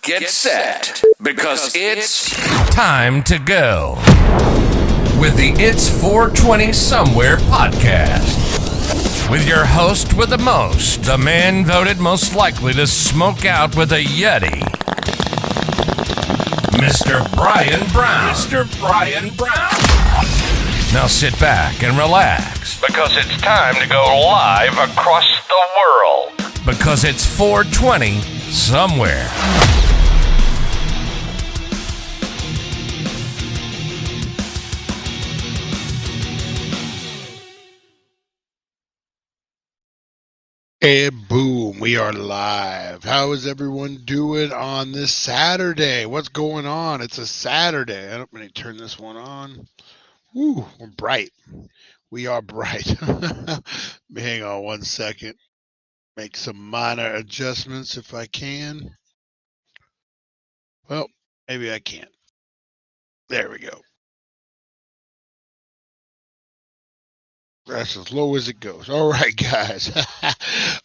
Get set, because it's time to go with the It's 420 Somewhere podcast. With your host with the most, the man voted most likely to smoke out with a Yeti, Mr. Brian Brown. Mr. Brian Brown. Now sit back and relax, because it's time to go live across the world. Because it's 420 Somewhere. And boom, we are live. How is everyone doing on this Saturday? What's going on? It's a Saturday. I'm going to turn this one on. Woo, we're bright. We are bright. Hang on one second. Make some minor adjustments if I can. Well, maybe I can't. There we go. That's as low as it goes. All right, guys.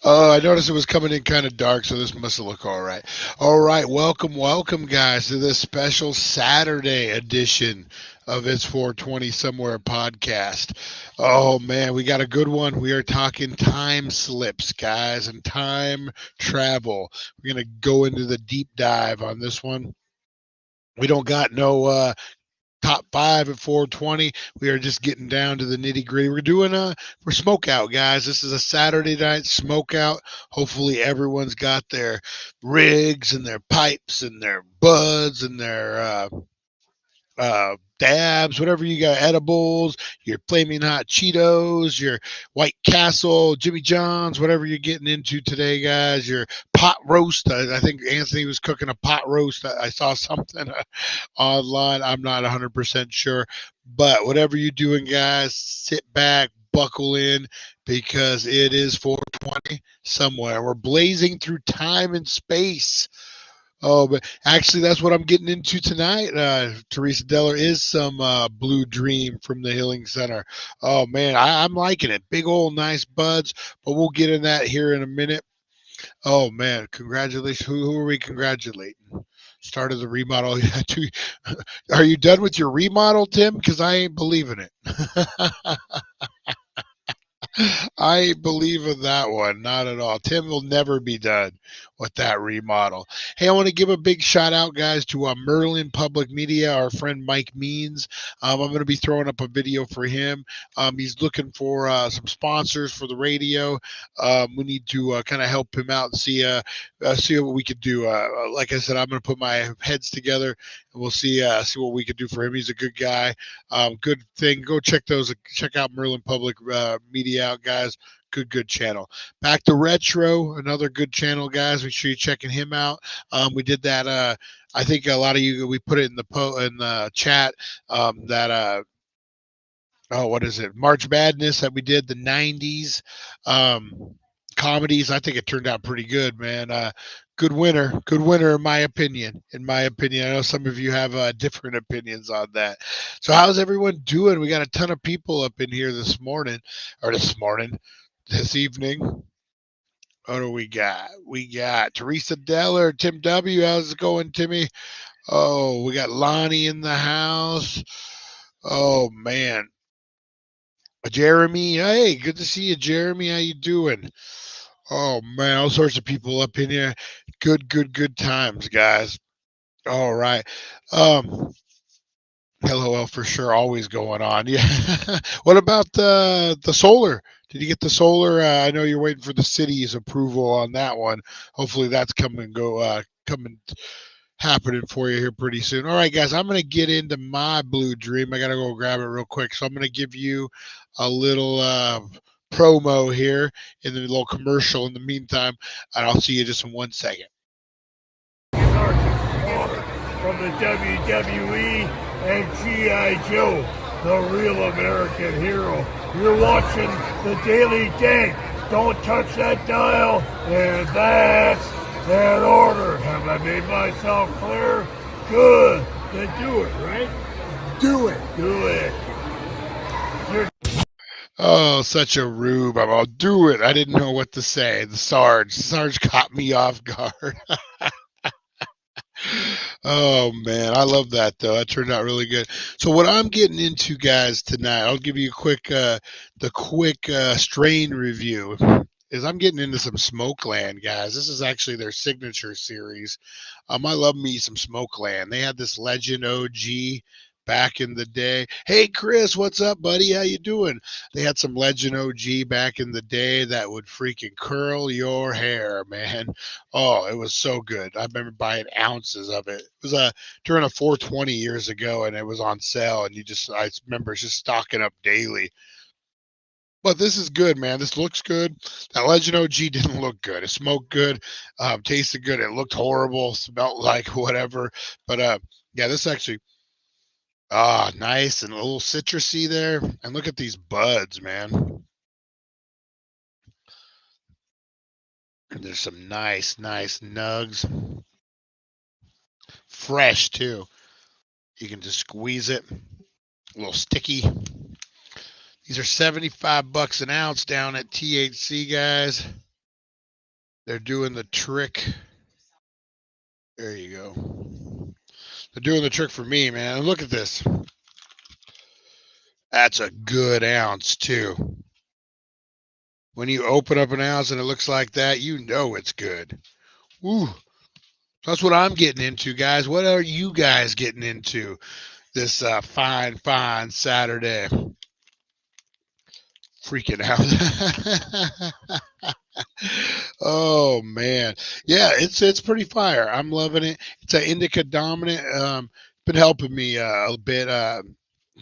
I noticed it was coming in kind of dark, so this must look all right. All right, welcome, guys, to this special Saturday edition of It's 420 Somewhere podcast. Oh, man, we got a good one. We are talking time slips, guys, and time travel. We're going to go into the deep dive on this one. We don't got no top 5 at 420. We are just getting down to the nitty gritty. We're doing for SmokeOut, guys. This is a Saturday night SmokeOut. Hopefully everyone's got their rigs and their pipes and their buds and their dabs, whatever you got, edibles, your flaming hot Cheetos, your White Castle, Jimmy John's, whatever you're getting into today, guys, your pot roast. I think Anthony was cooking a pot roast. I saw something online. I'm not 100% sure, but whatever you're doing, guys, sit back, buckle in, because it is 420 somewhere. We're blazing through time and space. Oh, but actually, that's what I'm getting into tonight. Teresa Deller is some Blue Dream from the Healing Center. Oh, man, I'm liking it. Big old nice buds, but we'll get in that here in a minute. Oh, man, congratulations. Who are we congratulating? Started the remodel. Are you done with your remodel, Tim? Because I ain't believing it. I ain't believing that one. Not at all. Tim will never be done with that remodel. Hey, I want to give a big shout out, guys, to Merlin Public Media, our friend Mike Means. I'm going to be throwing up a video for him. He's looking for some sponsors for the radio. We need to kind of help him out and see what we could do. Like I said, I'm going to put my heads together and we'll see what we could do for him. He's a good guy. Good thing. Go check out Merlin Public Media out, guys. Good channel. Back to Retro, another good channel, guys. Make sure you're checking him out. We did that. I think a lot of you, we put it in the chat. What is it? March Madness that we did, the 90s comedies. I think it turned out pretty good, man. Good winner in my opinion. I know some of you have different opinions on that. So how's everyone doing? We got a ton of people up in here this evening. What do we got? We got Teresa Deller, Tim W. How's it going, Timmy? Oh, we got Lonnie in the house. Oh, man. Jeremy, hey, good to see you, Jeremy. How you doing? Oh, man, all sorts of people up in here. Good times, guys. All right. LOL for sure, always going on. Yeah. What about the solar? Did you get the solar? I know you're waiting for the city's approval on that one. Hopefully that's coming happening for you here pretty soon. All right, guys, I'm going to get into my Blue Dream. I got to go grab it real quick. So I'm going to give you a little promo here in the little commercial in the meantime, and I'll see you just in 1 second. From the WWE and G.I. Joe, the real American hero. You're watching the Daily Dank. Don't touch that dial, and that's that order. Have I made myself clear? Good. Then do it, right? Do it. Oh, such a rube. I'll do it. I didn't know what to say. The Sarge caught me off guard. Oh man, I love that though. That turned out really good. So what I'm getting into, guys, tonight, I'll give you a quick strain review. Is I'm getting into some Smokeland, guys. This is actually their signature series. I love me some Smokeland. They had this Legend OG back in the day. Hey Chris, what's up, buddy? How you doing? They had some Legend OG back in the day that would freaking curl your hair, man. Oh, it was so good. I remember buying ounces of it. It was during a 420 years ago, and it was on sale. And I remember just stocking up daily. But this is good, man. This looks good. That Legend OG didn't look good. It smoked good, tasted good. It looked horrible, smelled like whatever. But yeah, this actually nice and a little citrusy there. And look at these buds, man. And there's some nice nugs. Fresh too. You can just squeeze it. A little sticky. These are 75 bucks an ounce down at THC, guys. They're doing the trick. There you go. They're doing the trick for me, man. And look at this. That's a good ounce, too. When you open up an ounce and it looks like that, you know it's good. Woo. That's what I'm getting into, guys. What are you guys getting into this fine Saturday? Freaking out. Oh man, yeah, it's pretty fire. I'm loving it. It's an indica dominant. Been helping me a bit.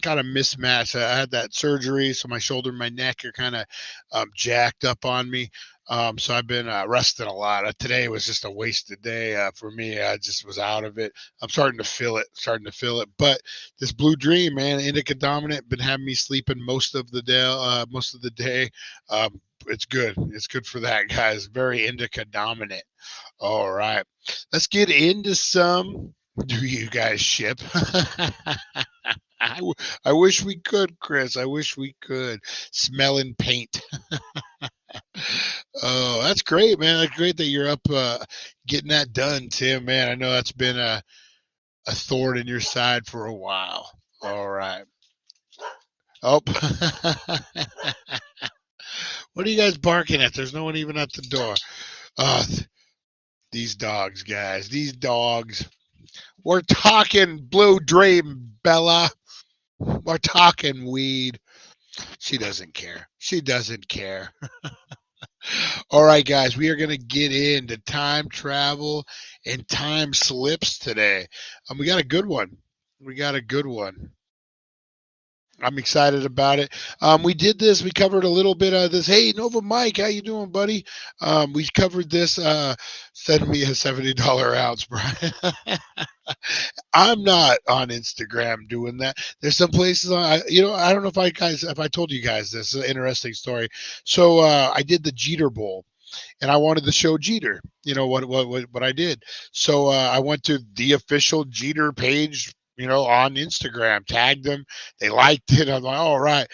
Kind of mismatched. I had that surgery, so my shoulder and my neck are kind of jacked up on me. So I've been resting a lot. Today was just a wasted day for me. I just was out of it. I'm starting to feel it. But this Blue Dream, man, indica dominant, been having me sleeping most of the day. It's good. It's good for that, guys. Very indica dominant. All right, let's get into some. Do you guys ship? I wish we could, Chris. I wish we could. Smelling paint. Oh, that's great, man. That's great that you're up getting that done, Tim. Man, I know that's been a thorn in your side for a while. All right. Oh. What are you guys barking at? There's no one even at the door. Oh, these dogs, guys. These dogs. We're talking Blue Dream, Bella. We're talking weed. She doesn't care. She doesn't care. All right, guys, we are going to get into time travel and time slips today. We got a good one. We got a good one. I'm excited about it. We did this. We covered a little bit of this. Hey, Nova Mike, how you doing, buddy? We covered this. Send me a $70 ounce, Brian. I'm not on Instagram doing that. There's some places I don't know if I told you guys this. Is an interesting story. So I did the Jeter Bowl, and I wanted to show Jeter. You know what I did. So I went to the official Jeter page, on Instagram, tagged them. They liked it. I'm like, all right.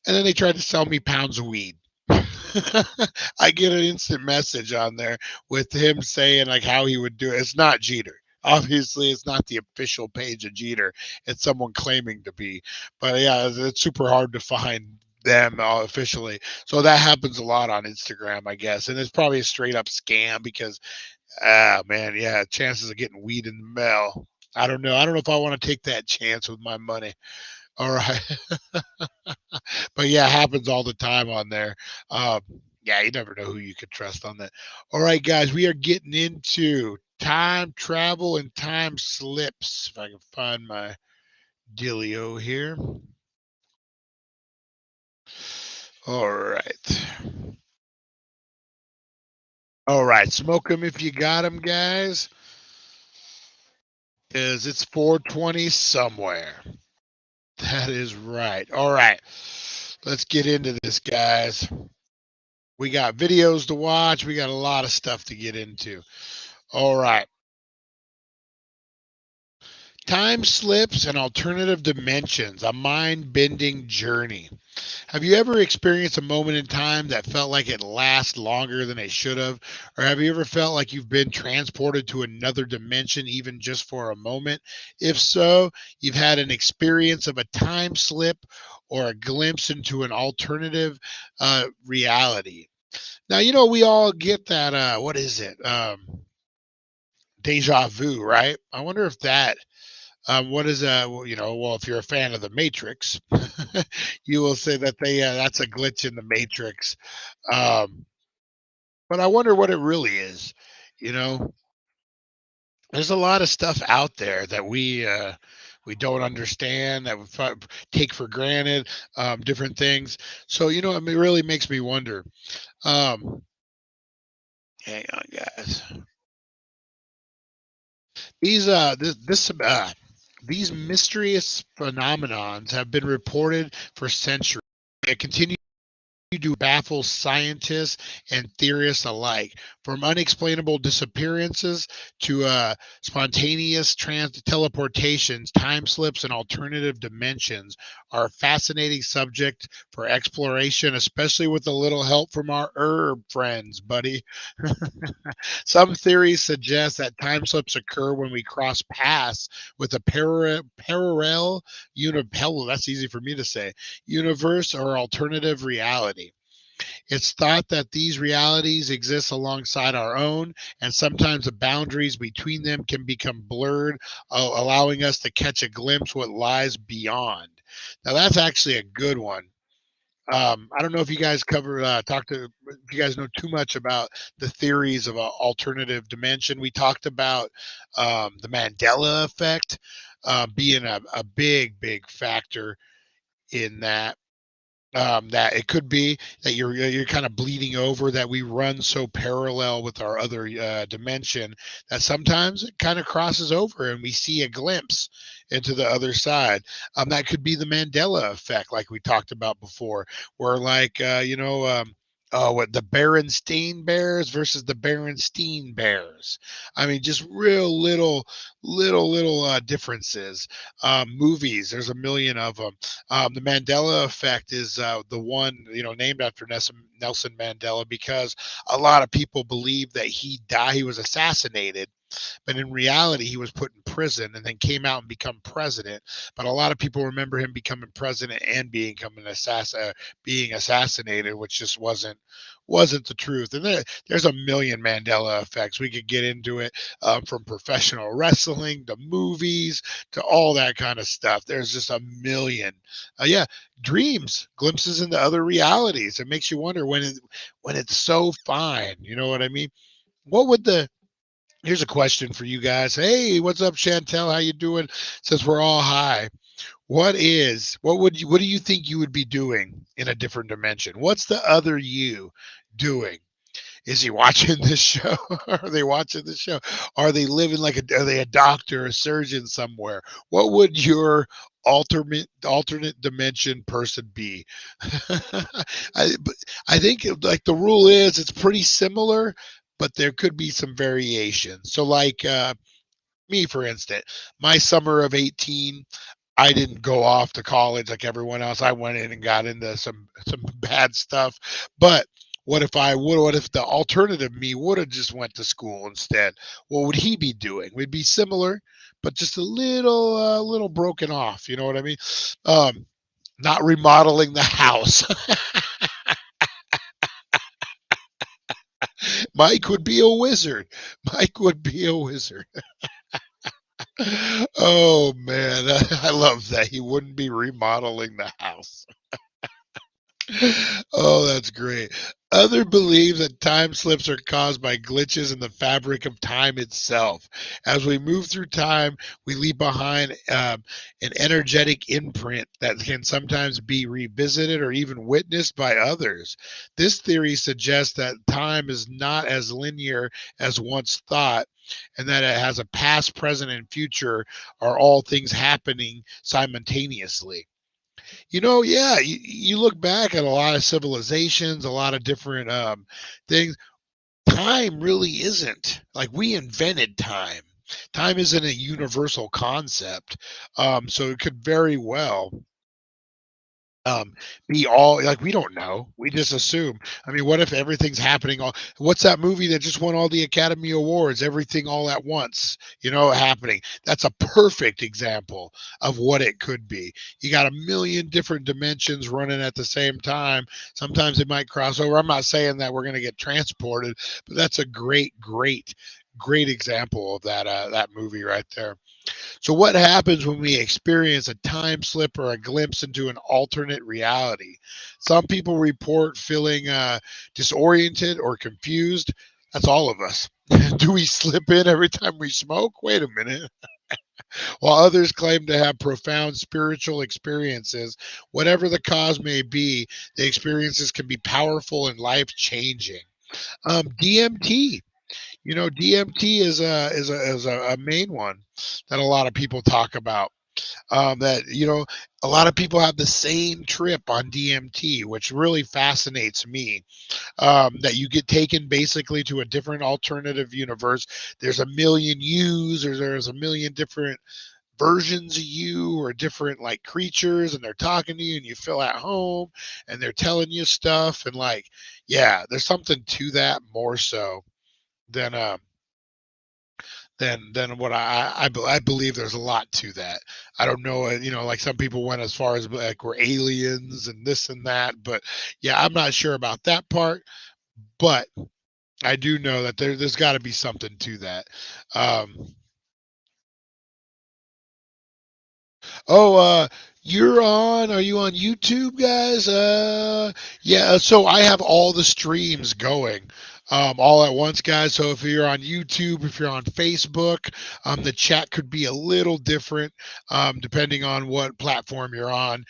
And then they tried to sell me pounds of weed. I get an instant message on there with him saying like how he would do it. It's not Jeter. Obviously, it's not the official page of Jeter. It's someone claiming to be. But yeah, it's super hard to find them officially. So that happens a lot on Instagram, I guess. And it's probably a straight up scam because, man, yeah, chances of getting weed in the mail. I don't know. I don't know if I want to take that chance with my money. All right. But yeah, it happens all the time on there. Um, yeah, you never know who you could trust on that. All right, guys, we are getting into time travel and time slips. If I can find my dealio here. All right. All right. Smoke them if you got them, guys. Because it's 420 somewhere. That is right. All right. Let's get into this, guys. We got videos to watch. We got a lot of stuff to get into. All right. Time slips and alternative dimensions, a mind-bending journey. Have you ever experienced a moment in time that felt like it lasts longer than it should have? Or have you ever felt like you've been transported to another dimension even just for a moment? If so, you've had an experience of a time slip or a glimpse into an alternative reality. Now, we all get that, what is it? Deja vu, right? I wonder if that what is well, if you're a fan of the Matrix, you will say that that's a glitch in the Matrix. Um, but I wonder what it really is. You know, there's a lot of stuff out there that we don't understand, that take for granted, different things. So it really makes me wonder. Um, Hang on, guys. These mysterious phenomenons have been reported for centuries. They continue to baffle scientists and theorists alike, from unexplainable disappearances to spontaneous teleportations. Time slips and alternative dimensions are a fascinating subject for exploration, especially with a little help from our herb friends, buddy. Some theories suggest that time slips occur when we cross paths with a parallel that's easy for me to say, universe or alternative reality. It's thought that these realities exist alongside our own, and sometimes the boundaries between them can become blurred, allowing us to catch a glimpse what lies beyond. Now, that's actually a good one. I don't know if you guys if you guys know too much about the theories of an alternative dimension. We talked about the Mandela effect being a big, big factor in that. That it could be that you're kind of bleeding over, that we run so parallel with our other dimension that sometimes it kind of crosses over and we see a glimpse into the other side. That could be the Mandela effect, like we talked about before, where like what the Berenstein Bears versus the Berenstein Bears. I mean, just real little differences. Movies, there's a million of them. The Mandela effect is the one, named after Nelson Mandela, because a lot of people believe that he died, he was assassinated, but in reality, he was put in prison and then came out and become president. But a lot of people remember him becoming president and being assassinated, which just wasn't the truth. And there's a million Mandela effects. We could get into it, from professional wrestling to movies to all that kind of stuff. There's just a million. Yeah, dreams, glimpses into other realities. It makes you wonder when it's so fine. You know what I mean? What would the Here's a question for you guys. Hey, what's up, Chantel? How you doing? Since we're all high, what do you think you would be doing in a different dimension? What's the other you doing? Is he watching this show? Are they watching the show? Are they living are they a doctor, a surgeon somewhere? What would your alternate dimension person be? I think like the rule is it's pretty similar, but there could be some variations. So like me, for instance, my summer of 18, I didn't go off to college like everyone else. I went in and got into some bad stuff. But what if the alternative me would have just went to school instead? What would he be doing? We'd be similar, but just a little broken off. You know what I mean? Not remodeling the house. Mike would be a wizard. Mike would be a wizard. Oh man, I love that. He wouldn't be remodeling the house. Oh, that's great. Others believe that time slips are caused by glitches in the fabric of time itself. As we move through time, we leave behind an energetic imprint that can sometimes be revisited or even witnessed by others. This theory suggests that time is not as linear as once thought, and that it has a past, present, and future, are all things happening simultaneously. Yeah, you look back at a lot of civilizations, a lot of different things. Time really isn't like we invented time. Time isn't a universal concept, so it could very well um be all like we don't know, we just assume. I mean, what if everything's happening all what's that movie that just won all the Academy Awards, Everything All at Once, happening? That's a perfect example of what it could be. You got a million different dimensions running at the same time. Sometimes it might cross over. I'm not saying that we're going to get transported, but that's a great example of that movie right there. So, what happens when we experience a time slip or a glimpse into an alternate reality? Some people report feeling disoriented or confused. That's all of us. Do we slip in every time we smoke? Wait a minute. While others claim to have profound spiritual experiences, whatever the cause may be, the experiences can be powerful and life changing. DMT. DMT is a main one that a lot of people talk about. That a lot of people have the same trip on DMT, which really fascinates me. That you get taken basically to a different alternative universe. There's a million yous, or there's a million different versions of you, or different like creatures, and they're talking to you, and you feel at home, and they're telling you stuff, and like, yeah, there's something to that more so than what I believe there's a lot to that. I don't know, like some people went as far as like we're aliens and this and that, but yeah, I'm not sure about that part. But I do know that there's got to be something to that. Um, Oh, you're on. Are you on YouTube, guys? Yeah. So I have all the streams going, all at once, guys. So if you're on YouTube, if you're on Facebook, the chat could be a little different, depending on what platform you're on.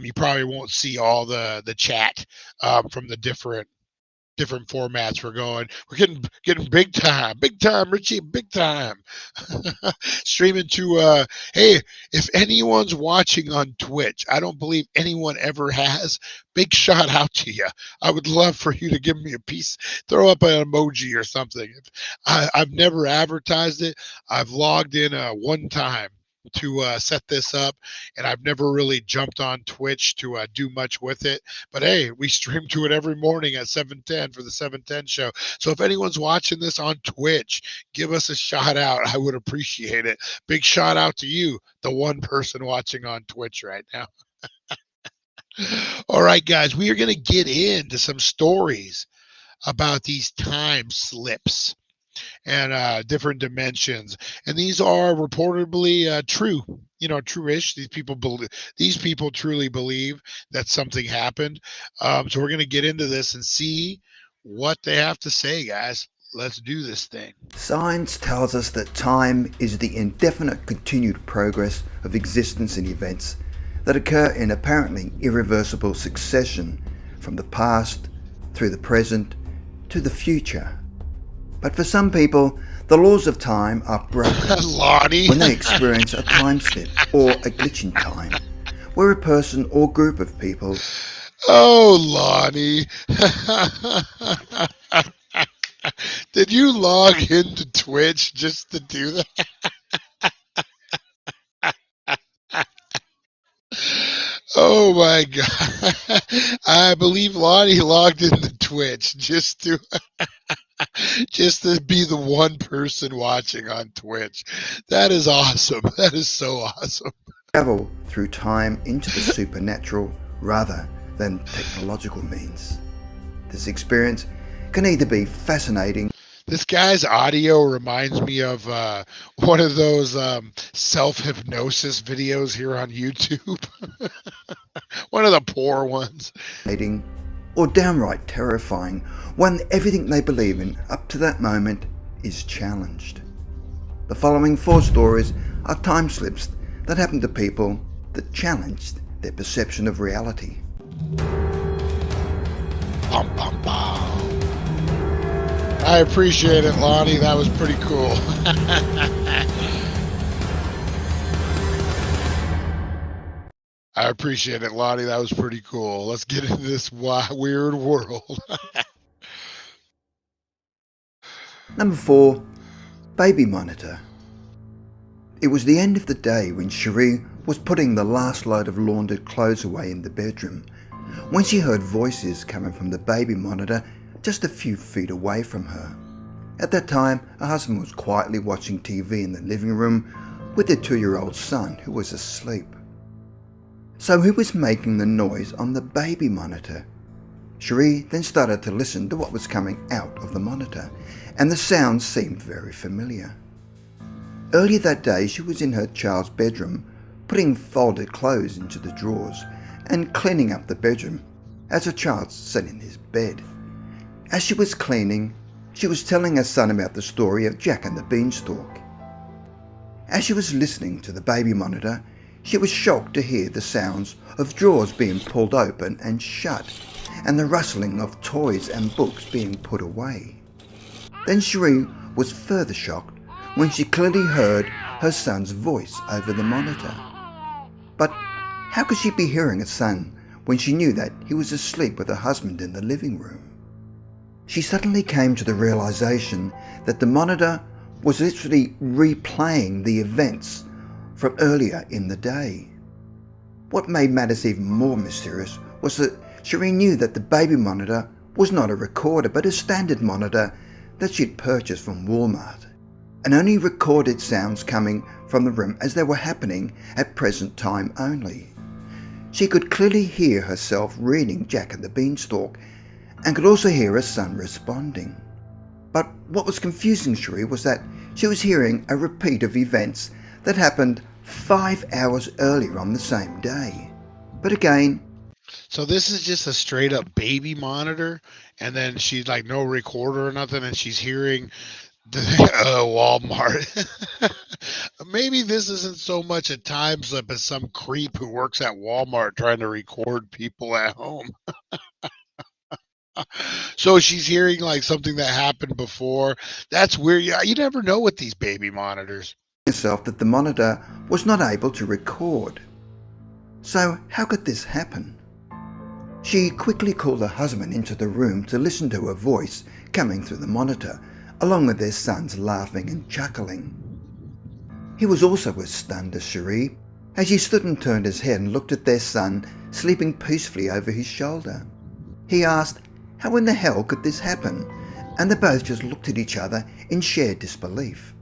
You probably won't see all the chat from the different formats we're going. We're getting big time, Richie, big time. Streaming to hey, if anyone's watching on Twitch, I don't believe anyone ever has. Big shout out to you. I would love for you to give me a piece, throw up an emoji or something. I've never advertised it. I've logged in one time to set this up, and I've never really jumped on Twitch to do much with it. But hey, we stream to it every morning at 7:10 for the 7:10 show. So if anyone's watching this on Twitch, give us a shout out. I would appreciate it. Big shout out to you, the one person watching on Twitch right now. All right, guys, we are going to get into some stories about these time slips and different dimensions, and these are reportedly true. True-ish. These people truly believe that something happened. So we're going to get into this and see what they have to say, guys. Let's do this thing. Science tells us that time is the indefinite continued progress of existence and events that occur in apparently irreversible succession from the past through the present to the future. But for some people, the laws of time are broken Lonnie. when they experience a time slip or a glitch in time, where a person or group of people... Oh, Lonnie. Did you log into Twitch just to do that? Oh my God. I believe Lonnie logged into Twitch just to be the one person watching on Twitch. That is awesome. That is so awesome. travel through time into the supernatural rather than technological means. This experience can either be fascinating. This guy's audio reminds me of one of those self-hypnosis videos here on YouTube. One of the poor ones. Or downright terrifying when everything they believe in up to that moment is challenged. The following 4 stories are time slips that happened to people that challenged their perception of reality. Bum, bum, bum. I appreciate it, Lonnie. That was pretty cool. I appreciate it, Lonnie. That was pretty cool. Let's get into this weird world. Number 4, baby monitor. It was the end of the day when Cherie was putting the last load of laundered clothes away in the bedroom, when she heard voices coming from the baby monitor just a few feet away from her. At that time, her husband was quietly watching TV in the living room with their 2-year-old son who was asleep. So who was making the noise on the baby monitor? Cherie then started to listen to what was coming out of the monitor, and the sounds seemed very familiar. Earlier that day, she was in her child's bedroom, putting folded clothes into the drawers and cleaning up the bedroom as her child sat in his bed. As she was cleaning, she was telling her son about the story of Jack and the Beanstalk. As she was listening to the baby monitor, she was shocked to hear the sounds of drawers being pulled open and shut, and the rustling of toys and books being put away. Then Cherie was further shocked when she clearly heard her son's voice over the monitor. But how could she be hearing her son when she knew that he was asleep with her husband in the living room? She suddenly came to the realization that the monitor was literally replaying the events from earlier in the day. What made matters even more mysterious was that Cherie knew that the baby monitor was not a recorder but a standard monitor that she'd purchased from Walmart, and only recorded sounds coming from the room as they were happening at present time only. She could clearly hear herself reading Jack and the Beanstalk and could also hear her son responding. But what was confusing Cherie was that she was hearing a repeat of events that happened 5 hours earlier on the same day. But again, So this is just a straight up baby monitor, and then she's like no recorder or nothing, and she's hearing the Walmart. Maybe this isn't so much a time slip as some creep who works at Walmart trying to record people at home. So she's hearing like something that happened before. That's weird. Yeah, you never know with these baby monitors. herself that the monitor was not able to record. So how could this happen? She quickly called her husband into the room to listen to her voice coming through the monitor, along with their sons laughing and chuckling. He was also as stunned as Cherie, as he stood and turned his head and looked at their son sleeping peacefully over his shoulder. He asked, how in the hell could this happen? And they both just looked at each other in sheer disbelief.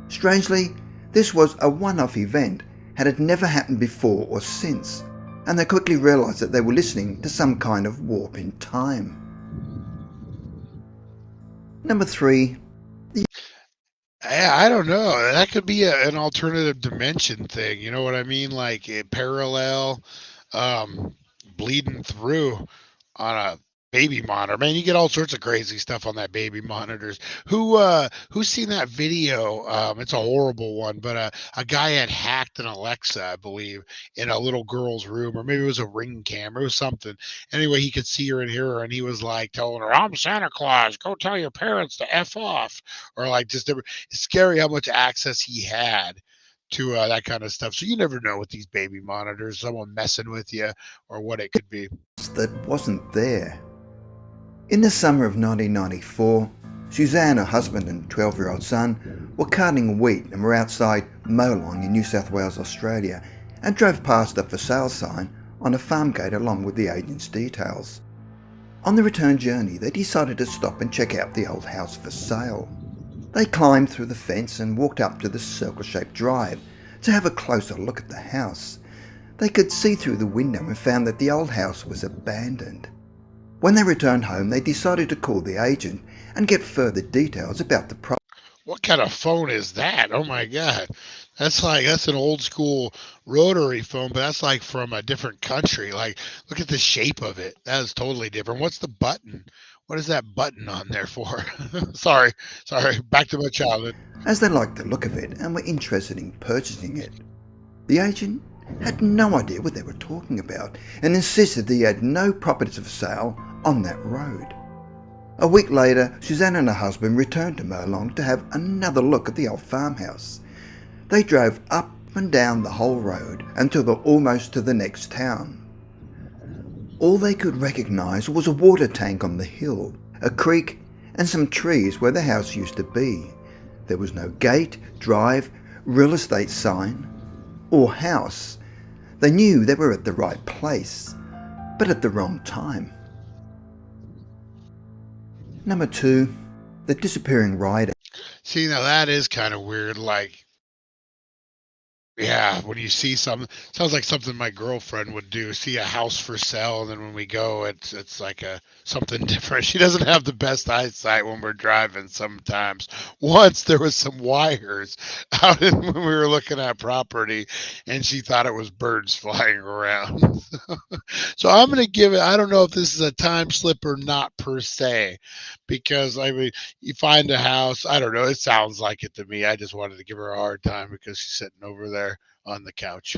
Strangely, this was a one-off event and had never happened before or since, and they quickly realised that they were listening to some kind of warp in time. Number 3. I don't know. That could be an alternative dimension thing. You know what I mean? Like a parallel bleeding through on a baby monitor. Man, you get all sorts of crazy stuff on that baby monitors. Who's seen that video? It's a horrible one, but a guy had hacked an Alexa, I believe, in a little girl's room, or maybe it was a Ring camera or something. Anyway, he could see her and hear her, and he was like telling her, "I'm Santa Claus. Go tell your parents to F off," or like just it's scary how much access he had to that kind of stuff. So you never know with these baby monitors, someone messing with you or what it could be. That wasn't there. In the summer of 1994, Suzanne, her husband and 12-year-old son were carting wheat and were outside Molong in New South Wales, Australia, and drove past a for sale sign on a farm gate along with the agent's details. On the return journey, they decided to stop and check out the old house for sale. They climbed through the fence and walked up to the circle-shaped drive to have a closer look at the house. They could see through the window and found that the old house was abandoned. When they returned home, they decided to call the agent and get further details about the property. What kind of phone is that? Oh my God. That's an old school rotary phone, but that's like from a different country. Like, look at the shape of it. That is totally different. What's the button? What is that button on there for? Sorry. Back to my childhood. As they liked the look of it and were interested in purchasing it. The agent had no idea what they were talking about and insisted that he had no properties for sale on that road. A week later, Suzanne and her husband returned to Molong to have another look at the old farmhouse. They drove up and down the whole road until they were almost to the next town. All they could recognise was a water tank on the hill, a creek and some trees where the house used to be. There was no gate, drive real estate sign, or house, they knew they were at the right place, but at the wrong time. Number 2, the disappearing rider. See, now that is kind of weird. Like, yeah, when you see something, sounds like something my girlfriend would do. See a house for sale, and then when we go, it's like something different. She doesn't have the best eyesight when we're driving. Sometimes, once there was some wires out when we were looking at property, and she thought it was birds flying around. So I'm gonna give it. I don't know if this is a time slip or not per se, because I mean, you find a house. I don't know. It sounds like it to me. I just wanted to give her a hard time because she's sitting over there on the couch,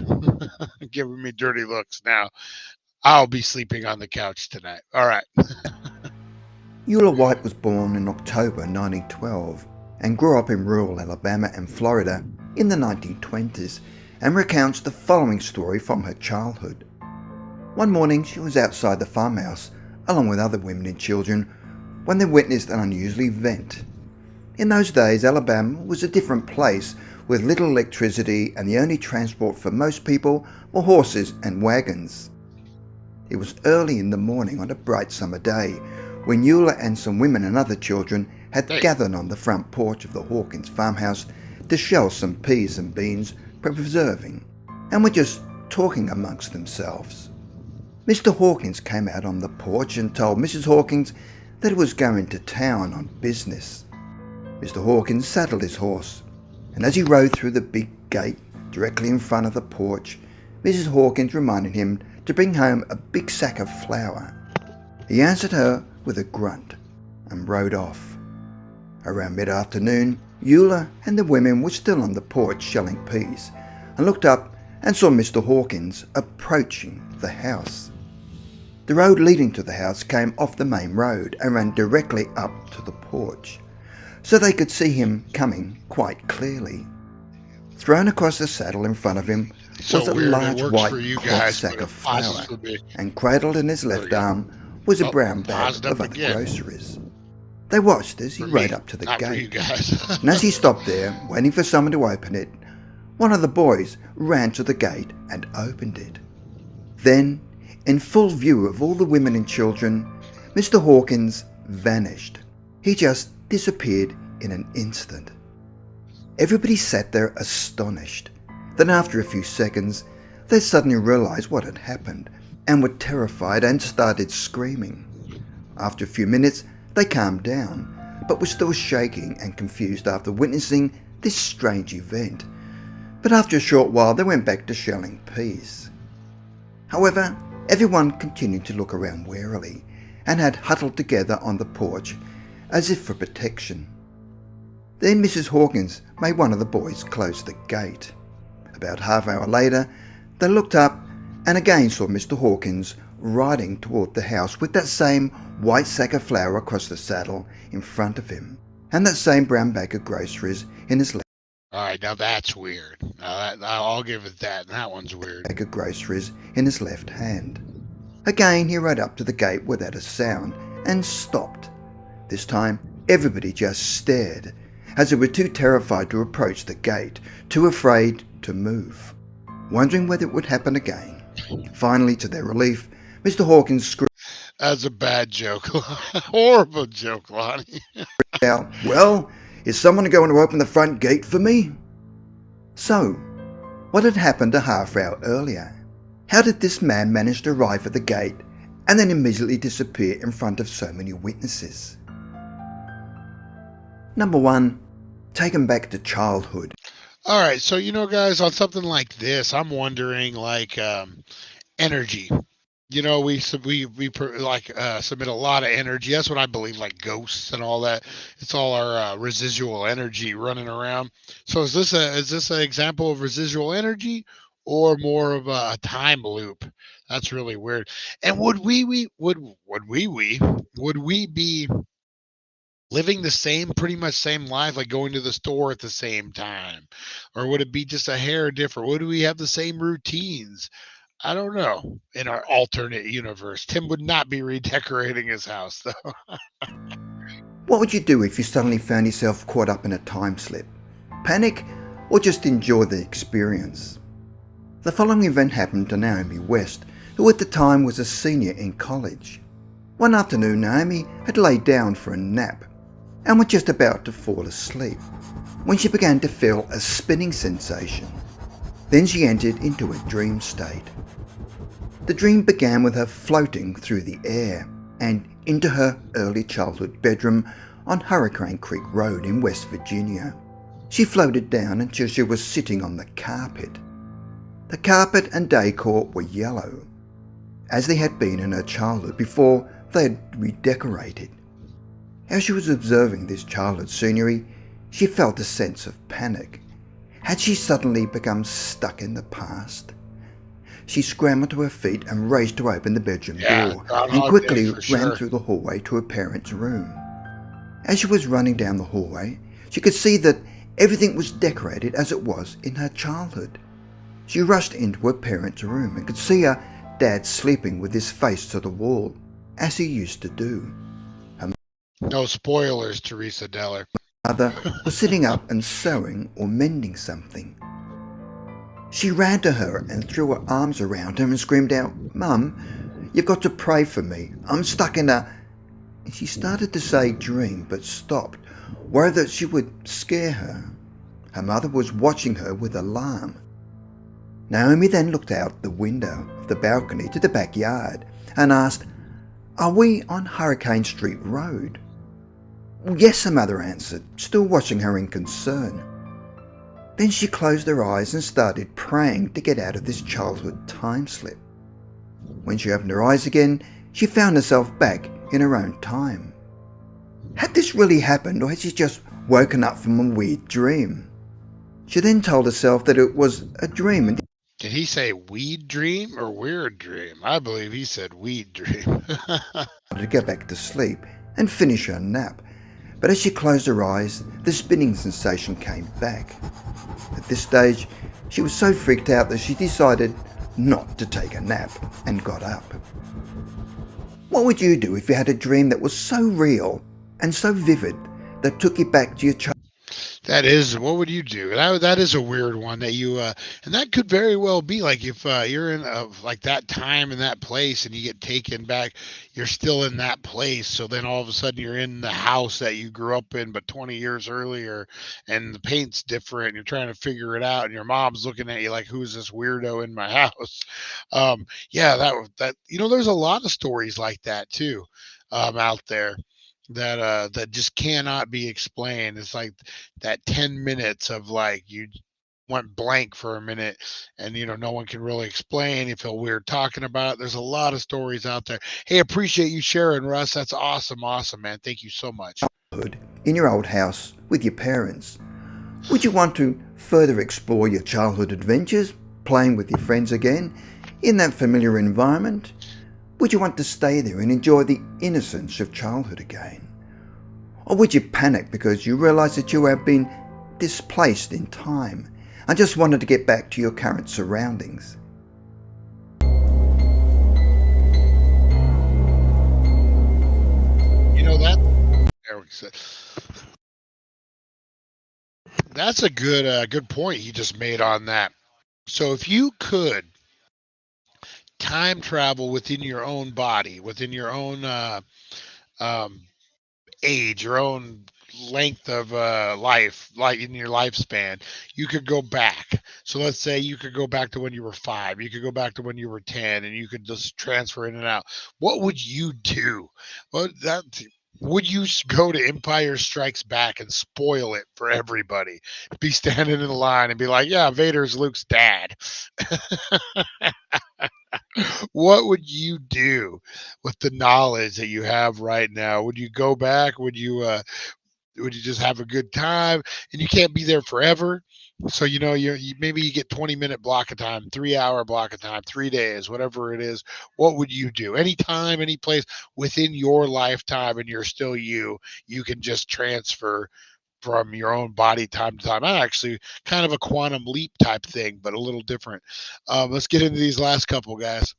giving me dirty looks. Now I'll be sleeping on the couch tonight. All right. Eula White was born in October 1912 and grew up in rural Alabama and Florida in the 1920s, and recounts the following story from her childhood. One morning she was outside the farmhouse along with other women and children when they witnessed an unusual event. In those days, Alabama was a different place with little electricity, and the only transport for most people were horses and wagons. It was early in the morning on a bright summer day when Eula and some women and other children had gathered on the front porch of the Hawkins farmhouse to shell some peas and beans for preserving, and were just talking amongst themselves. Mr. Hawkins came out on the porch and told Mrs. Hawkins that he was going to town on business. Mr. Hawkins saddled his horse, and as he rode through the big gate directly in front of the porch, Mrs. Hawkins reminded him to bring home a big sack of flour. He answered her with a grunt and rode off. Around mid-afternoon, Eula and the women were still on the porch shelling peas, and looked up and saw Mr. Hawkins approaching the house. The road leading to the house came off the main road and ran directly up to the porch, so they could see him coming quite clearly. Thrown across the saddle in front of him was a large white cloth sack of flour, and cradled in his left arm was a brown bag of other groceries. They watched as he rode up to the gate, and as he stopped there, waiting for someone to open it, one of the boys ran to the gate and opened it. Then, in full view of all the women and children, Mr. Hawkins vanished. He just disappeared in an instant. Everybody sat there astonished. Then after a few seconds, they suddenly realized what had happened and were terrified and started screaming. After a few minutes, they calmed down, but were still shaking and confused after witnessing this strange event. But after a short while, they went back to shelling peas. However, everyone continued to look around warily and had huddled together on the porch as if for protection. Then Mrs. Hawkins made one of the boys close the gate. About half an hour later, they looked up and again saw Mr. Hawkins riding toward the house with that same white sack of flour across the saddle in front of him, and that same brown bag of groceries in his left. All right, now that's weird. I'll give it that. That one's weird. Bag of groceries in his left hand. Again, he rode up to the gate without a sound and stopped. This time, everybody just stared, as they were too terrified to approach the gate, too afraid to move, wondering whether it would happen again. Finally, to their relief, Mr. Hawkins screamed That's a bad joke. Horrible joke, Lonnie. out, "Well, is someone going to open the front gate for me?" So, what had happened a half hour earlier? How did this man manage to arrive at the gate and then immediately disappear in front of so many witnesses? Number 1, taken back to childhood. All right, so guys, on something like this, I'm wondering, energy. We submit a lot of energy. That's what I believe, like ghosts and all that. It's all our residual energy running around. So is this an example of residual energy, or more of a time loop? That's really weird. And would we be living the pretty much same life, like going to the store at the same time? Or would it be just a hair different? Would we have the same routines? I don't know. In our alternate universe, Tim would not be redecorating his house, though. What would you do if you suddenly found yourself caught up in a time slip? Panic? or just enjoy the experience. The following event happened to Naomi West, who at the time was a senior in college. One afternoon, Naomi had laid down for a nap and was just about to fall asleep when she began to feel a spinning sensation. Then she entered into a dream state. The dream began with her floating through the air and into her early childhood bedroom on Hurricane Creek Road in West Virginia. She floated down until she was sitting on the carpet. The carpet and decor were yellow, as they had been in her childhood before they had redecorated. As she was observing this childhood scenery, she felt a sense of panic. Had she suddenly become stuck in the past? She scrambled to her feet and raced to open the bedroom door and quickly ran through the hallway to her parents' room. As she was running down the hallway, she could see that everything was decorated as it was in her childhood. She rushed into her parents' room and could see her dad sleeping with his face to the wall, as he used to do. No spoilers, Teresa Deller. Mother was sitting up and sewing or mending something. She ran to her and threw her arms around her and screamed out, "Mum, you've got to pray for me. I'm stuck in a..." She started to say dream but stopped, worried that she would scare her. Her mother was watching her with alarm. Naomi then looked out the window of the balcony to the backyard and asked, "Are we on Hurricane Street Road?" "Yes," her mother answered, still watching her in concern. Then she closed her eyes and started praying to get out of this childhood time slip. When she opened her eyes again, she found herself back in her own time. Had this really happened, or had she just woken up from a weird dream? She then told herself that it was a dream and Did he say weed dream or weird dream? I believe he said weed dream. to go back to sleep and finish her nap. But as she closed her eyes, the spinning sensation came back. At this stage, she was so freaked out that she decided not to take a nap and got up. What would you do if you had a dream that was so real and so vivid that took you back to your childhood? That is, what would you do? That is a weird one that you, and that could very well be like if you're in like that time and that place and you get taken back, you're still in that place. So then all of a sudden you're in the house that you grew up in, but 20 years earlier, and the paint's different. And you're trying to figure it out, and your mom's looking at you like, "Who's this weirdo in my house?" Yeah, that there's a lot of stories like that too, out there that just cannot be explained. It's like that 10 minutes of like you went blank for a minute and no one can really explain. You feel weird talking about it. There's a lot of stories out there. Hey, appreciate you sharing, Russ. That's awesome, man. Thank you so much. In your old house with your parents? Would you want to further explore your childhood adventures, playing with your friends again in that familiar environment? Would you want to stay there and enjoy the innocence of childhood again? Or would you panic because you realise that you have been displaced in time and just wanted to get back to your current surroundings? That's a good point he just made on that. So if you could time travel within your own body, within your own um, age, your own length of life, like in your lifespan, you could go back. So let's say you could go back to when you were 5, you could go back to when you were 10, and you could just transfer in and out. What would you do? Would you go to Empire Strikes Back and spoil it for everybody? Be standing in the line and be like, "Yeah, Vader's Luke's dad." What would you do with the knowledge that you have right now? Would you go back? Would you just have a good time? And you can't be there forever. So maybe you get 20-minute block of time, 3-hour block of time, 3 days, whatever it is. What would you do? Anytime, any place within your lifetime, and you're still you can just transfer from your own body time to time. Actually, kind of a quantum leap type thing, but a little different. Let's get into these last couple, guys.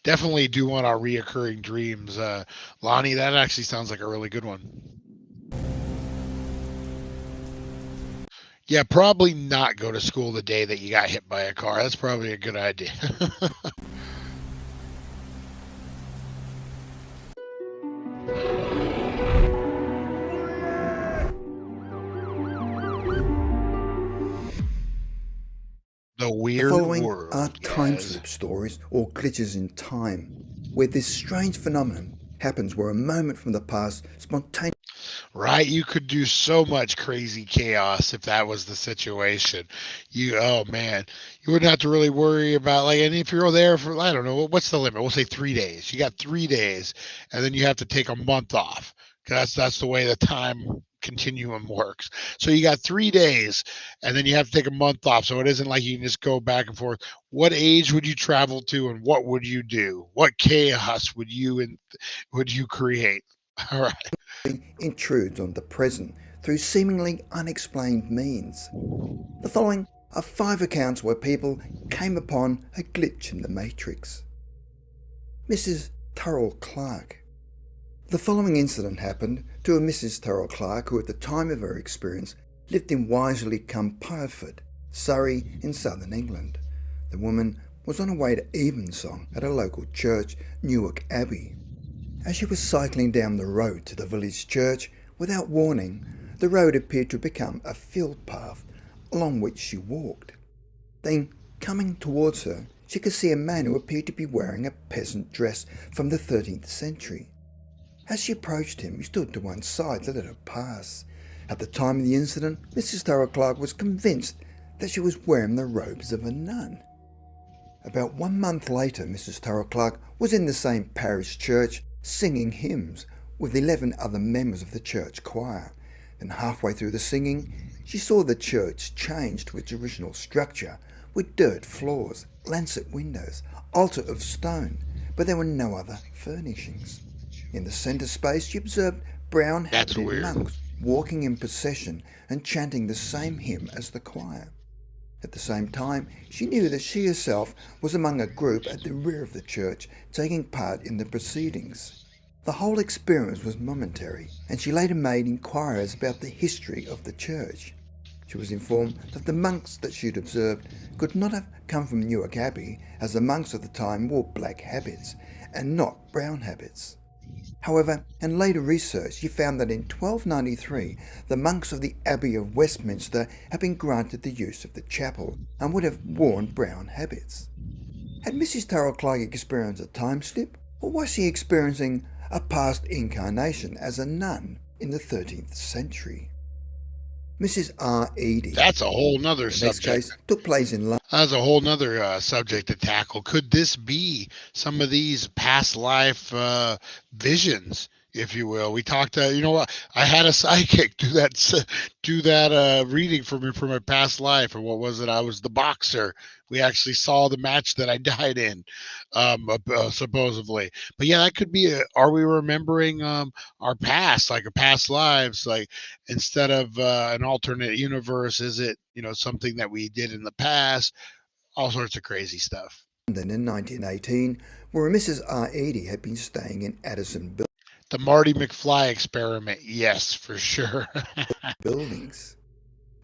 Definitely do want our reoccurring dreams. Lonnie, that actually sounds like a really good one. Yeah, probably not go to school the day that you got hit by a car. That's probably a good idea. The The weird following world, are time guys. slip stories or glitches in time, where this strange phenomenon happens where a moment from the past spontaneously Right? You could do so much crazy chaos if that was the situation. Oh man, you wouldn't have to really worry about like, and if you're there for, I don't know, what's the limit? We'll say 3 days. You got 3 days, and then you have to take a month off. 'Cause that's the way the time continuum works. So you got 3 days, and then you have to take a month off. So it isn't like you can just go back and forth. What age would you travel to, and what would you do? What chaos would you create? All right. intrudes on the present through seemingly unexplained means. The following are 5 accounts where people came upon a glitch in the Matrix. Mrs. Turrell Clark. The following incident happened to a Mrs. Turrell Clark who at the time of her experience lived in Wiseley-cum-Pireford, Surrey in southern England. The woman was on her way to evensong at a local church, Newark Abbey. As she was cycling down the road to the village church, without warning, the road appeared to become a field path along which she walked. Then, coming towards her, she could see a man who appeared to be wearing a peasant dress from the 13th century. As she approached him, he stood to one side to let her pass. At the time of the incident, Mrs. Turrell Clark was convinced that she was wearing the robes of a nun. About 1 month later, Mrs. Turrell Clark was in the same parish church singing hymns with 11 other members of the church choir. And halfway through the singing, she saw the church change to its original structure with dirt floors, lancet windows, altar of stone, but there were no other furnishings. In the centre space, she observed brown-hatted monks walking in procession and chanting the same hymn as the choir. At the same time, she knew that she herself was among a group at the rear of the church taking part in the proceedings. The whole experience was momentary, and she later made inquiries about the history of the church. She was informed that the monks that she had observed could not have come from Newark Abbey, as the monks of the time wore black habits and not brown habits. However, in later research, she found that in 1293, the monks of the Abbey of Westminster had been granted the use of the chapel and would have worn brown habits. Had Mrs. Turrell Clark experienced a time slip, or was she experiencing a past incarnation as a nun in the 13th century? Mrs. R. Eady. That's a whole nother The next subject. case took place in London. That's a whole nother subject to tackle. Could this be some of these past life visions, if you will? We talked. You know what? I had a psychic do that reading for me from my past life, or what was it? I was the boxer. We actually saw the match that I died in, supposedly. But yeah, that could be. Are we remembering our past, like our past lives, like instead of an alternate universe? Is it something that we did in the past? All sorts of crazy stuff. In 1918, where Mrs. R. Eady had been staying in Addison The Marty McFly experiment, yes, for sure. buildings.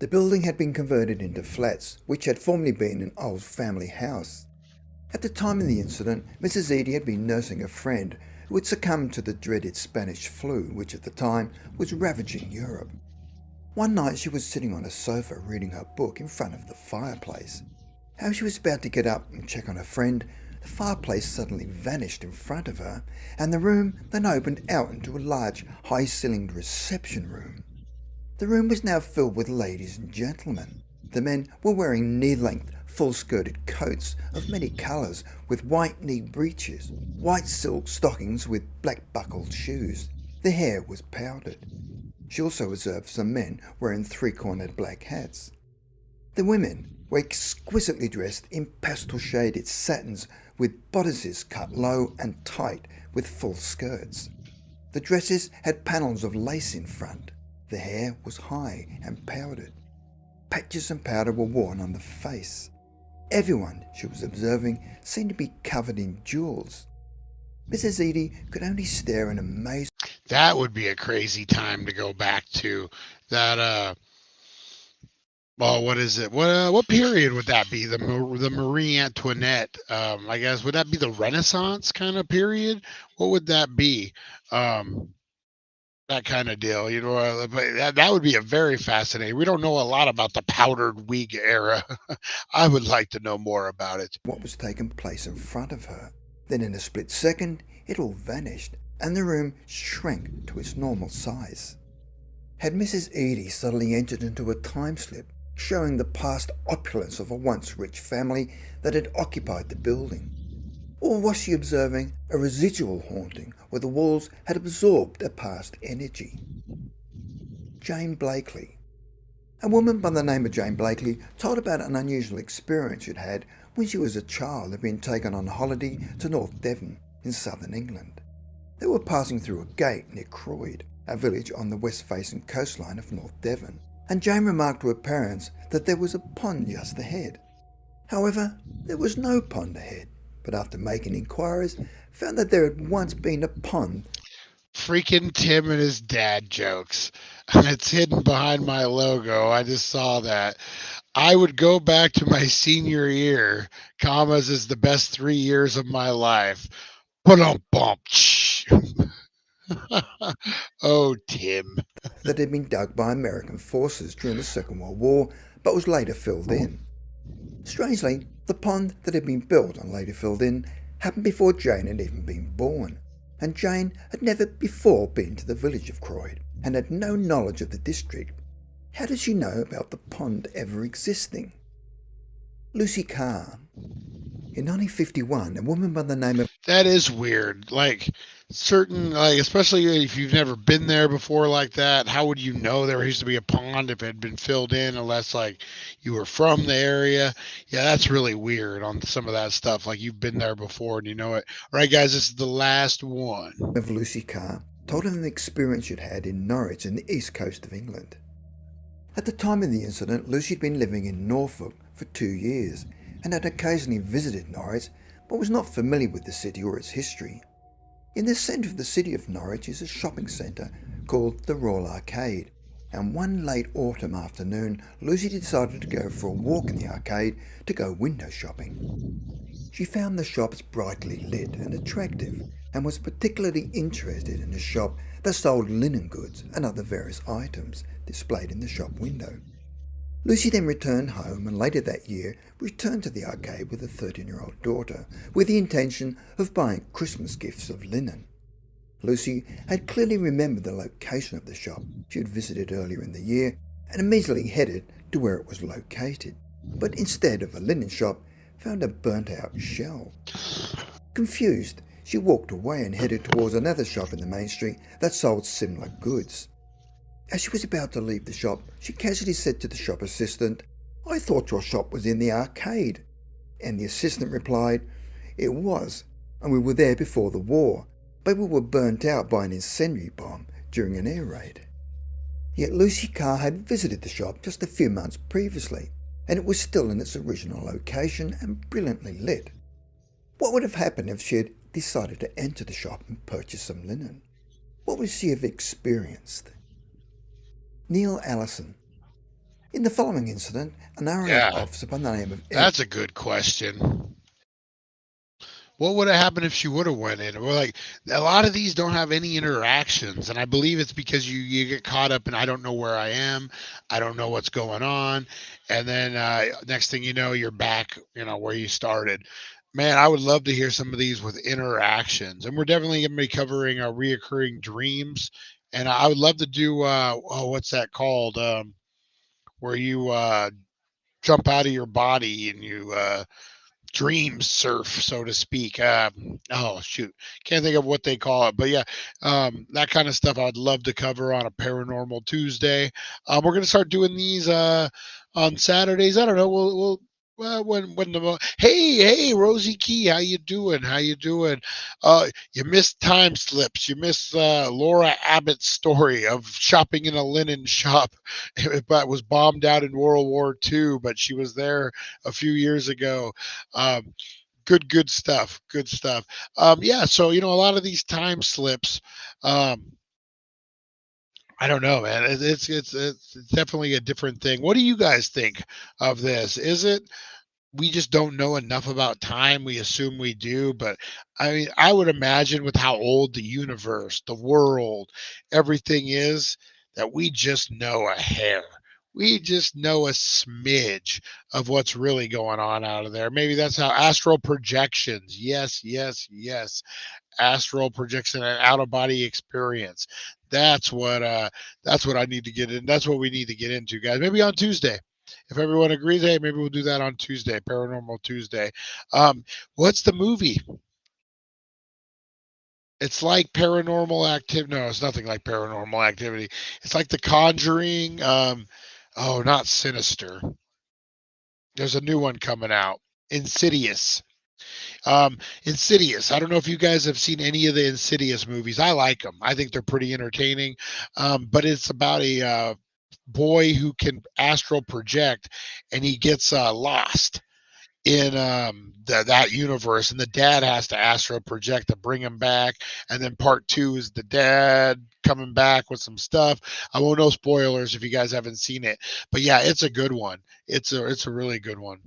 The building had been converted into flats, which had formerly been an old family house. At the time of the incident, Mrs. Eady had been nursing a friend who had succumbed to the dreaded Spanish flu, which at the time was ravaging Europe. One night she was sitting on a sofa reading her book in front of the fireplace. As she was about to get up and check on her friend, the fireplace suddenly vanished in front of her, and the room then opened out into a large, high-ceilinged reception room. The room was now filled with ladies and gentlemen. The men were wearing knee-length, full-skirted coats of many colours with white knee breeches, white silk stockings with black buckled shoes. Their hair was powdered. She also observed some men wearing three-cornered black hats. The women were exquisitely dressed in pastel-shaded satins with bodices cut low and tight with full skirts. The dresses had panels of lace in front. The hair was high and powdered. Patches and powder were worn on the face. Everyone she was observing seemed to be covered in jewels. Mrs. Edie could only stare in amazement. That would be a crazy time to go back to. That well, what is it? What period would that be? The Marie Antoinette? I guess would that be the Renaissance kind of period? What would that be? Um, that kind of deal, but that would be a very fascinating. We don't know a lot about the powdered wig era. I would like to know more about it. What was taking place in front of her. Then in a split second, it all vanished, and the room shrank to its normal size. Had Mrs. Edie suddenly entered into a time slip, showing the past opulence of a once rich family that had occupied the building? Or was she observing a residual haunting where the walls had absorbed a past energy? Jane Blakely. A woman by the name of Jane Blakely told about an unusual experience she'd had when she was a child and been taken on holiday to North Devon in southern England. They were passing through a gate near Croyd, a village on the west-facing coastline of North Devon, and Jane remarked to her parents that there was a pond just ahead. However, there was no pond ahead, but after making inquiries, found that there had once been a pond. Freaking Tim and his dad jokes. It's hidden behind my logo. I just saw that. I would go back to my senior year. Commas is the best 3 years of my life. Bump. Oh, Tim. That had been dug by American forces during the Second World War, but was later filled in. Strangely, the pond that had been built and later filled in happened before Jane had even been born, and Jane had never before been to the village of Croyd and had no knowledge of the district. How did she know about the pond ever existing? Lucy Carr. In 1951, a woman by the name of... That is weird. Like, especially if you've never been there before like that, how would you know there used to be a pond if it had been filled in unless, like, you were from the area? Yeah, that's really weird on some of that stuff. Like, you've been there before and you know it. All right, guys, this is the last one. Of Lucy Carr told of an experience she'd had in Norwich in the east coast of England. At the time of the incident, Lucy had been living in Norfolk for 2 years and had occasionally visited Norwich, but was not familiar with the city or its history. In the centre of the city of Norwich is a shopping centre called the Royal Arcade, and one late autumn afternoon, Lucy decided to go for a walk in the arcade to go window shopping. She found the shops brightly lit and attractive, and was particularly interested in a shop that sold linen goods and other various items displayed in the shop window. Lucy then returned home and later that year returned to the arcade with a 13-year-old daughter with the intention of buying Christmas gifts of linen. Lucy had clearly remembered the location of the shop she had visited earlier in the year and immediately headed to where it was located, but instead of a linen shop, found a burnt-out shell. Confused, she walked away and headed towards another shop in the main street that sold similar goods. As she was about to leave the shop, she casually said to the shop assistant, "I thought your shop was in the arcade." And the assistant replied, "It was, and we were there before the war, but we were burnt out by an incendiary bomb during an air raid." Yet Lucy Carr had visited the shop just a few months previously, and it was still in its original location and brilliantly lit. What would have happened if she had decided to enter the shop and purchase some linen? What would she have experienced? Neil Allison. In the following incident, an RAF officer by the name of... That's a good question. What would have happened if she would have went in? Well, like, a lot of these don't have any interactions, and I believe it's because you get caught up in, I don't know where I am, I don't know what's going on, and then next thing you know, you're back, where you started. Man, I would love to hear some of these with interactions, and we're definitely going to be covering our reoccurring dreams. And I would love to do, what's that called? Where you jump out of your body and you dream surf, so to speak. Oh, shoot. Can't think of what they call it. But yeah, that kind of stuff I'd love to cover on a Paranormal Tuesday. We're going to start doing these on Saturdays. I don't know. We'll when the hey Rosie Key, how you doing? You missed time slips. You missed Laura Abbott's story of shopping in a linen shop, but was bombed out in World War II. But she was there a few years ago. good stuff. Good stuff. Yeah. So a lot of these time slips. Um, I don't know, man. It's definitely a different thing. What do you guys think of this? Is it we just don't know enough about time? We assume we do, but I mean, I would imagine with how old the universe, the world, everything is, that we just know a hair. We just know a smidge of what's really going on out of there. Maybe that's how astral projections. Yes, yes, yes, astral projection and out of body experience. That's what I need to get in. That's what we need to get into, guys. Maybe on Tuesday. If everyone agrees, hey, maybe we'll do that on Tuesday, Paranormal Tuesday. What's the movie? It's like Paranormal Activity. No, it's nothing like Paranormal Activity. It's like The Conjuring. Oh, not Sinister. There's a new one coming out. Insidious. Insidious. I don't know if you guys have seen any of the Insidious movies. I like them. I think they're pretty entertaining. But it's about a boy who can astral project, and he gets lost in that universe, and the dad has to astral project to bring him back. And then part two is the dad coming back with some stuff. I won't know spoilers if you guys haven't seen it, but yeah, it's a good one. It's a really good one.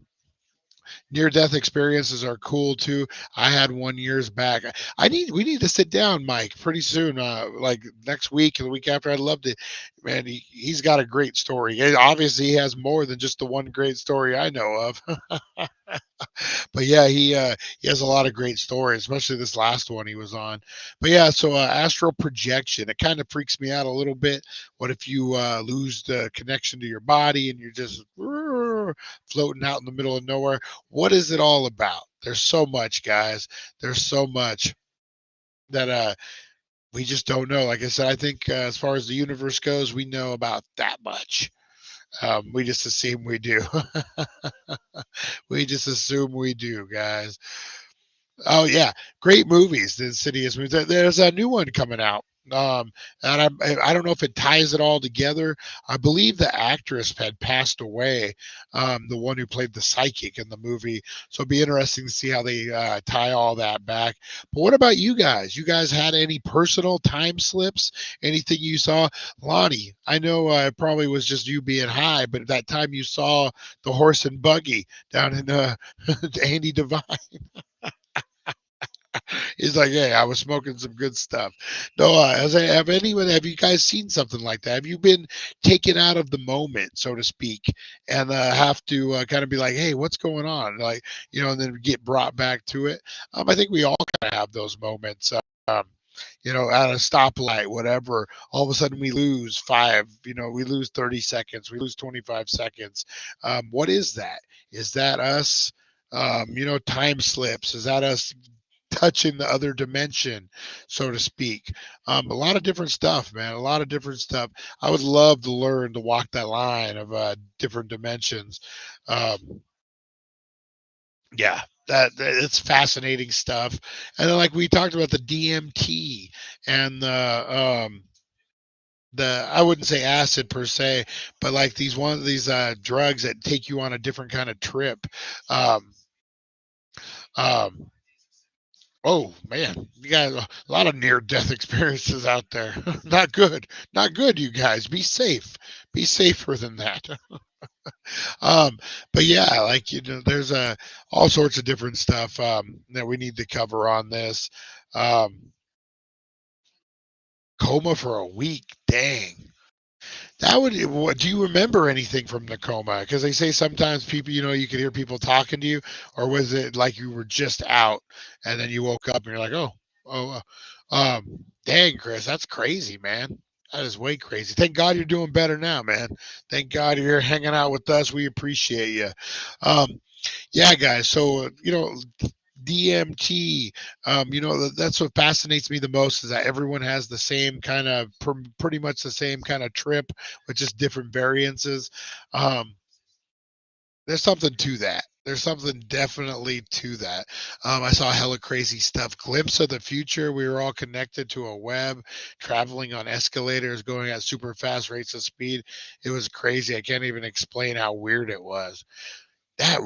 Near death experiences are cool too. I had one years back. We need to sit down, Mike, pretty soon. Like next week or the week after. I'd love to. Man, he's got a great story. Obviously, he has more than just the one great story I know of. But yeah, he has a lot of great stories, especially this last one he was on. But yeah, so astral projection, it kind of freaks me out a little bit. What if you lose the connection to your body and you're just floating out in the middle of nowhere? What is it all about? There's so much, guys. There's so much that we just don't know. Like I said, I think as far as the universe goes, we know about that much. We just assume we do. We just assume we do, guys. Oh yeah, great movies. The Insidious movies. There's a new one coming out. And I don't know if it ties it all together. I believe the actress had passed away, the one who played the psychic in the movie. So it'd be interesting to see how they tie all that back. But what about you guys? You guys had any personal time slips? Anything you saw? Lonnie, I know it probably was just you being high, but that time you saw the horse and buggy down in Andy Devine. He's like, hey, I was smoking some good stuff. No, have you guys seen something like that? Have you been taken out of the moment, so to speak, and have to kind of be like, hey, what's going on? Like, and then get brought back to it. I think we all kind of have those moments. At a stoplight, whatever, all of a sudden we lose we lose 30 seconds, we lose 25 seconds. What is that? Is that us? Time slips. Is that us touching the other dimension, so to speak? A lot of different stuff, man. A lot of different stuff. I would love to learn to walk that line of different dimensions. Um, yeah, that it's fascinating stuff. And then, like we talked about the DMT and the I wouldn't say acid per se, but like these drugs that take you on a different kind of trip. Um, um, Oh man, you got a lot of near death experiences out there. Not good. Not good, you guys. Be safe. Be safer than that. um, but yeah, like there's all sorts of different stuff that we need to cover on this. Um, coma for a week. Dang. Do you remember anything from the coma? Because they say sometimes people, you could hear people talking to you, or was it like you were just out and then you woke up and you're like, oh, dang, Chris, that's crazy, man. That is way crazy. Thank God you're doing better now, man. Thank God you're hanging out with us. We appreciate you. Um, yeah, guys. So, DMT. That's what fascinates me the most is that everyone has the same kind of, pretty much the same kind of trip with just different variances. Um, there's something to that. There's something definitely to that. I saw hella crazy stuff. Glimpse of the future. We were all connected to a web, traveling on escalators, going at super fast rates of speed. It was crazy. I can't even explain how weird it was. Yeah,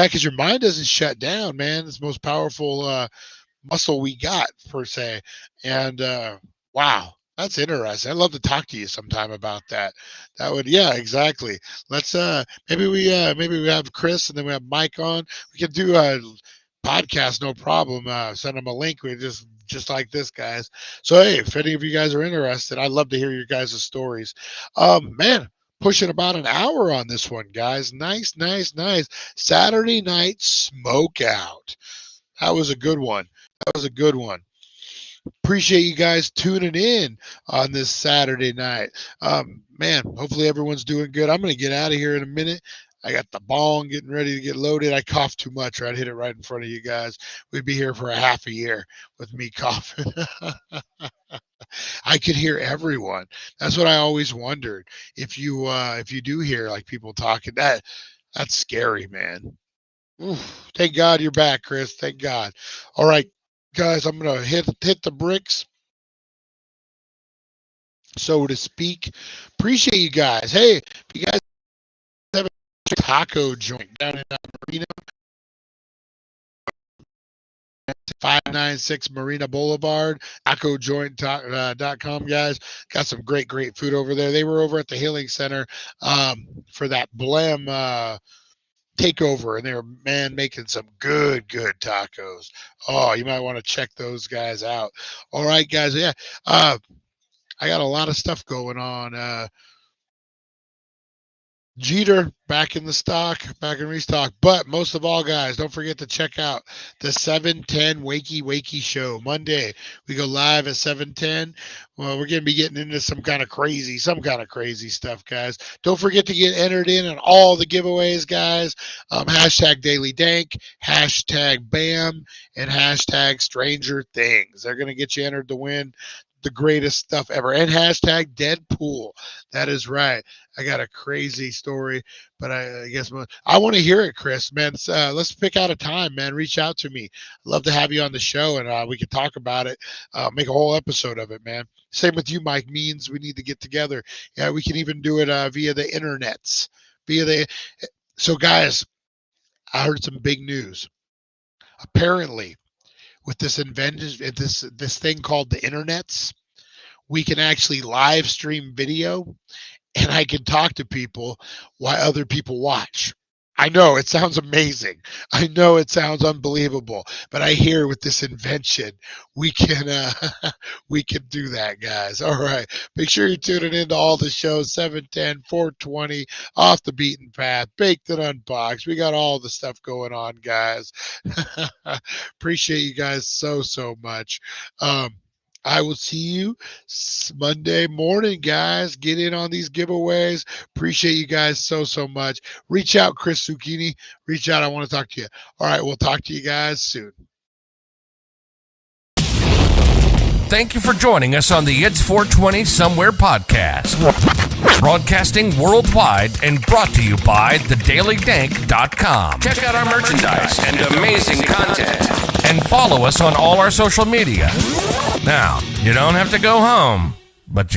because your mind doesn't shut down, man. It's the most powerful muscle we got per se. And wow, that's interesting. I'd love to talk to you sometime about that. That would, yeah, exactly. Let's maybe we have Chris and then we have Mike on. We can do a podcast, no problem. Send them a link. We just like this, guys. So hey, if any of you guys are interested, I'd love to hear your guys' stories. Man, pushing about an hour on this one, guys. Nice, nice, nice. Saturday night smoke out. That was a good one. That was a good one. Appreciate you guys tuning in on this Saturday night. Man, hopefully everyone's doing good. I'm going to get out of here in a minute. I got the bong getting ready to get loaded. I coughed too much, or I'd hit it right in front of you guys. We'd be here for a half a year with me coughing. I could hear everyone. That's what I always wondered. If you do hear like people talking, that's scary, man. Oof, thank God you're back, Chris. Thank God. All right, guys, I'm gonna hit the bricks, so to speak. Appreciate you guys. Hey, if you guys have a taco joint down in Marina, 596 Marina Boulevard, tacojoint.com, guys. Got some great food over there. They were over at the Healing Center for that Blam takeover, and they were, man, making some good tacos. Oh, you might want to check those guys out. All right, guys. Yeah, I got a lot of stuff going on. Jeter back in the stock, back in restock. But most of all, guys, don't forget to check out the 7:10 Wakey show. Monday, we go live at 7:10. Well, we're going to be getting into some kind of crazy stuff, guys. Don't forget to get entered in on all the giveaways, guys. Hashtag Daily Dank, hashtag BAM, and hashtag Stranger Things. They're going to get you entered to win the greatest stuff ever. And hashtag Deadpool. That is right. I got a crazy story, but I guess I want to hear it, Chris, man. Let's pick out a time, man. Reach out to me. I'd love to have you on the show, and we can talk about it, make a whole episode of it, man. Same with you, Mike. Means we need to get together. Yeah, we can even do it via the internets. So, guys, I heard some big news. Apparently, with this invention, this thing called the internets, we can actually live stream video, and I can talk to people while other people watch. I know it sounds amazing. I know it sounds unbelievable, but I hear with this invention, we can we can do that, guys. All right. Make sure you're tuning into all the shows, 710, 420, Off the Beaten Path, Baked and Unboxed. We got all the stuff going on, guys. Appreciate you guys so much. I will see you Monday morning, guys. Get in on these giveaways. Appreciate you guys so much. Reach out, Chris Zucchini. Reach out. I want to talk to you. All right, we'll talk to you guys soon. Thank you for joining us on the It's 420 Somewhere podcast. Broadcasting worldwide and brought to you by thedailydank.com. Check out our merchandise and amazing content. And follow us on all our social media. Now, you don't have to go home, but